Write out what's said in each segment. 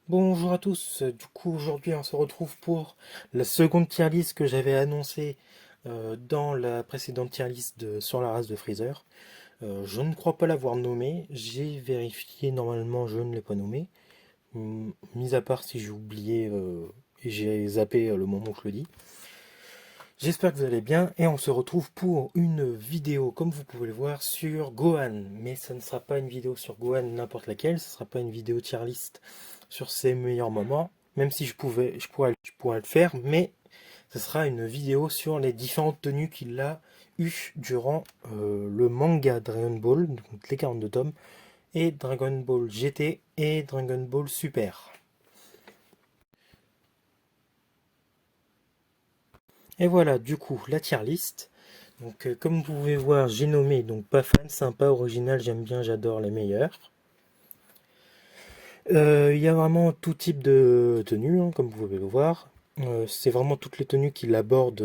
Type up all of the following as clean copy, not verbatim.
Bonjour à tous, du coup aujourd'hui on se retrouve pour la seconde tier list que j'avais annoncée dans la précédente tier list sur la race de Freezer. Je ne crois pas l'avoir nommé, j'ai vérifié, normalement je ne l'ai pas nommé, mis à part si j'ai oublié et j'ai zappé le moment où je le dis. J'espère que vous allez bien et on se retrouve pour une vidéo comme vous pouvez le voir sur Gohan. Mais ce ne sera pas une vidéo sur Gohan n'importe laquelle, ce ne sera pas une vidéo tier list sur ses meilleurs moments, même si je pourrais le faire, mais ce sera une vidéo sur les différentes tenues qu'il a eues durant le manga Dragon Ball, donc les 42 tomes, et Dragon Ball GT et Dragon Ball Super. Et voilà, du coup, la tier list. Donc, comme vous pouvez voir, j'ai nommé donc pas fan, sympa, original, j'aime bien, j'adore les meilleurs. Il y a vraiment tout type de tenues, hein, comme vous pouvez le voir. C'est vraiment toutes les tenues qu'il aborde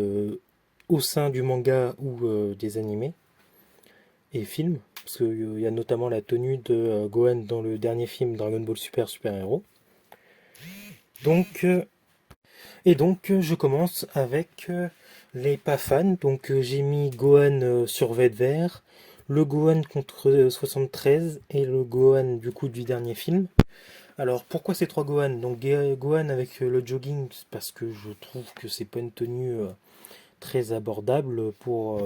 au sein du manga ou des animés et films. Parce qu'il y a notamment la tenue de Gohan dans le dernier film Dragon Ball Super Super Hero. Donc, je commence avec les pas fans. Donc j'ai mis Gohan sur vert, le Gohan contre 73 et le Gohan du coup du dernier film. Alors pourquoi ces trois Gohan? Donc Gohan avec le jogging, c'est parce que je trouve que c'est pas une tenue très abordable pour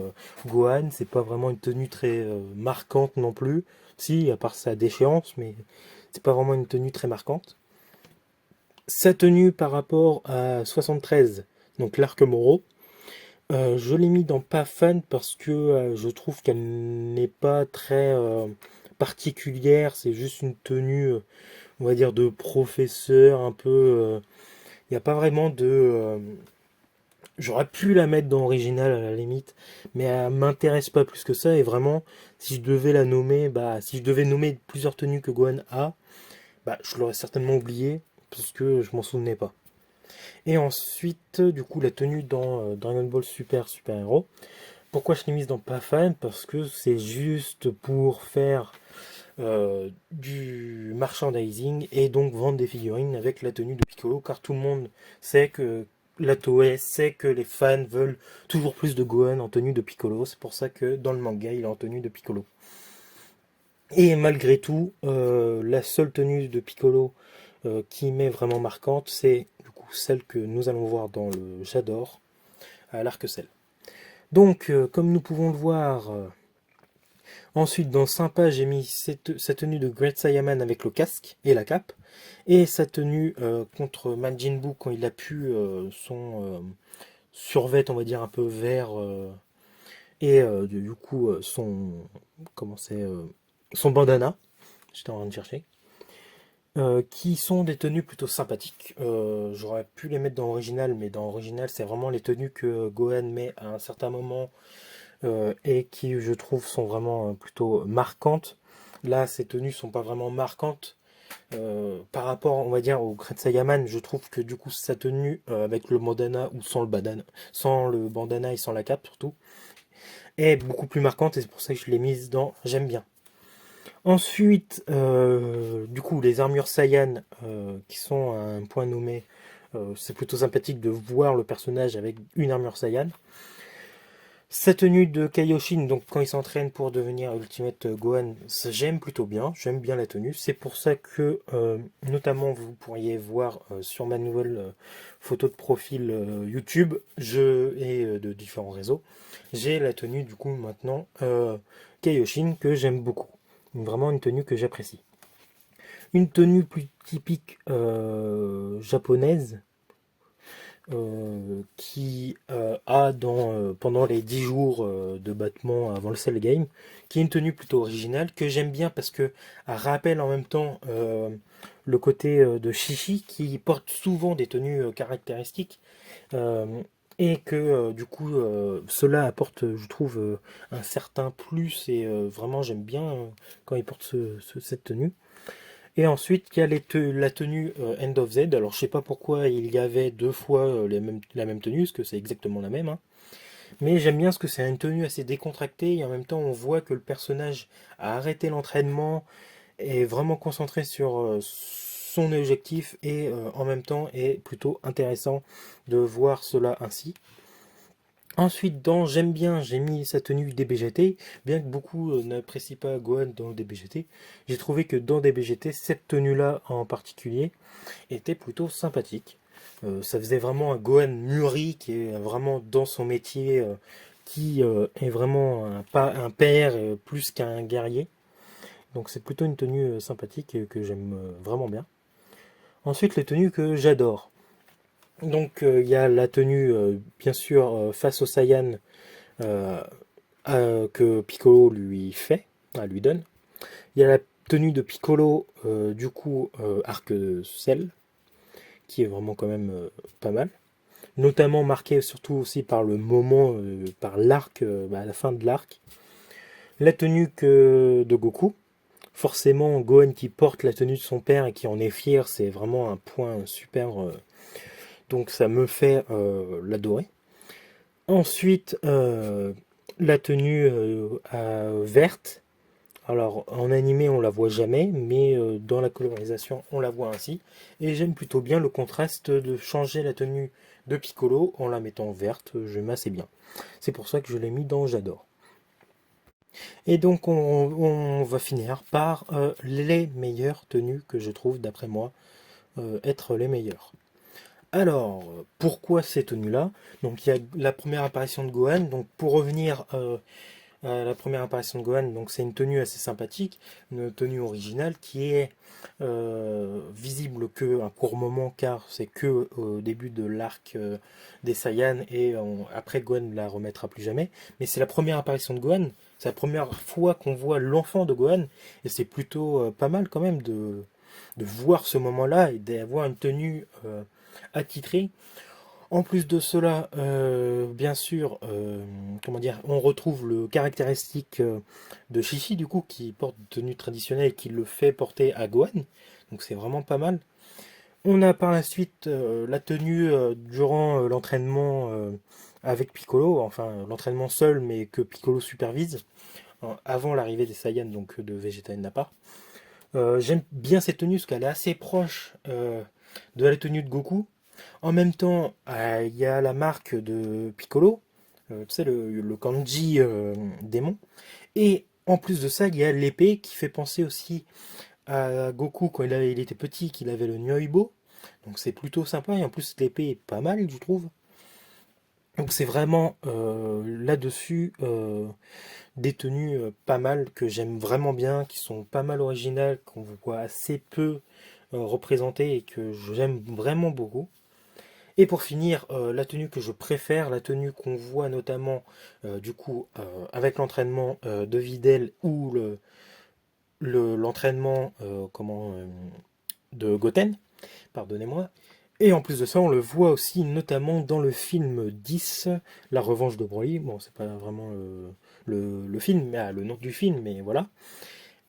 Gohan. C'est pas vraiment une tenue très marquante non plus. Si, à part sa déchéance, mais c'est pas vraiment une tenue très marquante. Sa tenue par rapport à 73, donc l'arc Moro, je l'ai mis dans pas fan parce que je trouve qu'elle n'est pas très particulière. C'est juste une tenue, on va dire, de professeur un peu. Il n'y a pas vraiment de. J'aurais pu la mettre dans original à la limite, mais elle m'intéresse pas plus que ça. Et vraiment, si je devais la nommer, bah, si je devais nommer plusieurs tenues que Gohan a, bah, je l'aurais certainement oublié parce que je m'en souvenais pas. Et ensuite, du coup, la tenue dans Dragon Ball Super Super Hero. Pourquoi je l'ai mise dans pas fan? Parce que c'est juste pour faire du merchandising et donc vendre des figurines avec la tenue de Piccolo, car tout le monde sait que la Toei sait que les fans veulent toujours plus de Gohan en tenue de Piccolo. C'est pour ça que dans le manga, il est en tenue de Piccolo. Et malgré tout, la seule tenue de Piccolo qui m'est vraiment marquante, c'est du coup celle que nous allons voir dans le J'adore à l'Arc-Ciel. Donc, comme nous pouvons le voir, ensuite dans Sympa, j'ai mis sa tenue de Great Saiyaman avec le casque et la cape, et sa tenue contre Majin Buu quand il a pu son survêt, on va dire un peu vert, et du coup comment c'est, son bandana. J'étais en train de chercher. Qui sont des tenues plutôt sympathiques. J'aurais pu les mettre dans Original, mais dans Original, c'est vraiment les tenues que Gohan met à un certain moment et qui, je trouve, sont vraiment plutôt marquantes. Là, ces tenues sont pas vraiment marquantes. Par rapport, on va dire, au Great Saiyaman, je trouve que du coup, sa tenue avec le bandana ou sans le bandana et sans la cape surtout, est beaucoup plus marquante et c'est pour ça que je l'ai mise dans J'aime bien. Ensuite, du coup, les armures Saiyan qui sont à un point nommé, c'est plutôt sympathique de voir le personnage avec une armure Saiyan. Sa tenue de Kaioshin, donc quand il s'entraîne pour devenir Ultimate Gohan, j'aime plutôt bien, j'aime bien la tenue. C'est pour ça que, notamment, vous pourriez voir sur ma nouvelle photo de profil YouTube et de différents réseaux, j'ai la tenue du coup maintenant Kaioshin que j'aime beaucoup. Vraiment une tenue que j'apprécie. Une tenue plus typique japonaise, qui a pendant les 10 jours de battement avant le Cell Game, qui est une tenue plutôt originale, que j'aime bien parce que elle rappelle en même temps le côté de Shishi, qui porte souvent des tenues caractéristiques, euh, et que du coup cela apporte, je trouve, un certain plus, et vraiment j'aime bien quand il porte cette tenue. Et ensuite, il y a la tenue End of Z. Alors, je sais pas pourquoi il y avait deux fois la même tenue, parce que c'est exactement la même, hein. Mais j'aime bien parce que c'est une tenue assez décontractée, et en même temps, on voit que le personnage a arrêté l'entraînement, est vraiment concentré sur son objectif et en même temps est plutôt intéressant de voir cela ainsi. Ensuite, dans J'aime bien, j'ai mis sa tenue DBGT, bien que beaucoup n'apprécient pas Gohan dans le DBGT. J'ai trouvé que dans DBGT, cette tenue-là en particulier était plutôt sympathique. Ça faisait vraiment un Gohan mûri qui est vraiment dans son métier, qui est vraiment un père plus qu'un guerrier. Donc c'est plutôt une tenue sympathique et que j'aime vraiment bien. Ensuite, les tenues que j'adore. Donc il y a la tenue, bien sûr, face au Saiyan euh, que Piccolo lui fait, lui donne. Il y a la tenue de Piccolo, du coup, arc sel, qui est vraiment quand même pas mal. Notamment marqué surtout aussi par le moment, par l'arc, à la fin de l'arc. La tenue de Goku. Forcément, Gohan qui porte la tenue de son père et qui en est fier, c'est vraiment un point super. Donc ça me fait l'adorer. Ensuite, la tenue verte. Alors en animé on la voit jamais, mais dans la colorisation on la voit ainsi. Et j'aime plutôt bien le contraste de changer la tenue de Piccolo en la mettant verte, j'aime assez bien. C'est pour ça que je l'ai mis dans J'adore. Et donc on va finir par les meilleures tenues que je trouve d'après moi être les meilleures. Alors, pourquoi ces tenues-là? Donc il y a la première apparition de Gohan. Donc pour revenir la première apparition de Gohan, donc c'est une tenue assez sympathique, une tenue originale qui est visible que un court moment car c'est que au début de l'arc des Saiyans et après Gohan ne la remettra plus jamais. Mais c'est la première apparition de Gohan, c'est la première fois qu'on voit l'enfant de Gohan et c'est plutôt pas mal quand même de voir ce moment-là et d'avoir une tenue attitrée. En plus de cela, bien sûr, comment dire, on retrouve le caractéristique de Chichi, du coup, qui porte une tenue traditionnelle et qui le fait porter à Gohan. Donc c'est vraiment pas mal. On a par la suite la tenue durant l'entraînement avec Piccolo, enfin l'entraînement seul, mais que Piccolo supervise, avant l'arrivée des Saiyans, donc de Vegeta et Nappa. J'aime bien cette tenue parce qu'elle est assez proche de la tenue de Goku. En même temps, il y a la marque de Piccolo, tu sais, le kanji démon. Et en plus de ça, il y a l'épée qui fait penser aussi à Goku quand il était petit, qu'il avait le Nyoibo. Donc c'est plutôt sympa. Et en plus, l'épée est pas mal, je trouve. Donc c'est vraiment là-dessus des tenues pas mal que j'aime vraiment bien, qui sont pas mal originales, qu'on voit assez peu représentées et que j'aime vraiment beaucoup. Et pour finir, la tenue que je préfère, la tenue qu'on voit notamment du coup avec l'entraînement de Videl ou l'entraînement de Goten, pardonnez-moi. Et en plus de ça, on le voit aussi notamment dans le film 10, La Revanche de Broly. Bon, c'est pas vraiment le film, mais le nom du film, mais voilà.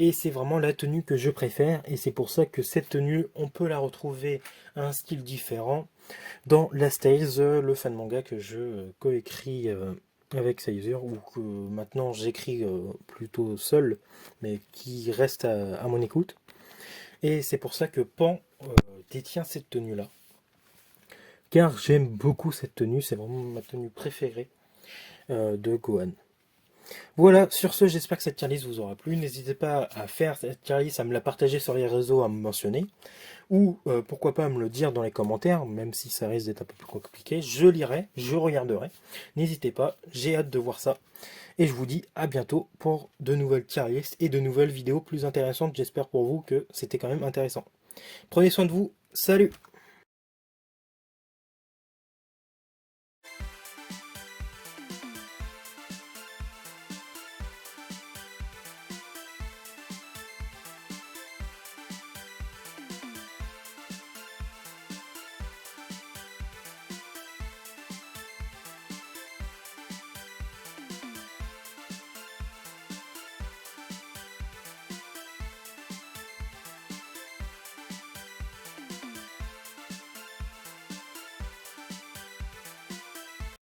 Et c'est vraiment la tenue que je préfère, et c'est pour ça que cette tenue, on peut la retrouver à un style différent dans Last Tales, le fan manga que je coécris avec Saizer, ou que maintenant j'écris plutôt seul, mais qui reste à mon écoute. Et c'est pour ça que Pan détient cette tenue-là. Car j'aime beaucoup cette tenue, c'est vraiment ma tenue préférée de Gohan. Voilà, sur ce, j'espère que cette tier list vous aura plu. N'hésitez pas à faire cette tier list, à me la partager sur les réseaux, à me mentionner. Ou pourquoi pas me le dire dans les commentaires, même si ça risque d'être un peu plus compliqué. Je lirai, je regarderai. N'hésitez pas, j'ai hâte de voir ça. Et je vous dis à bientôt pour de nouvelles tier lists et de nouvelles vidéos plus intéressantes. J'espère pour vous que c'était quand même intéressant. Prenez soin de vous, salut!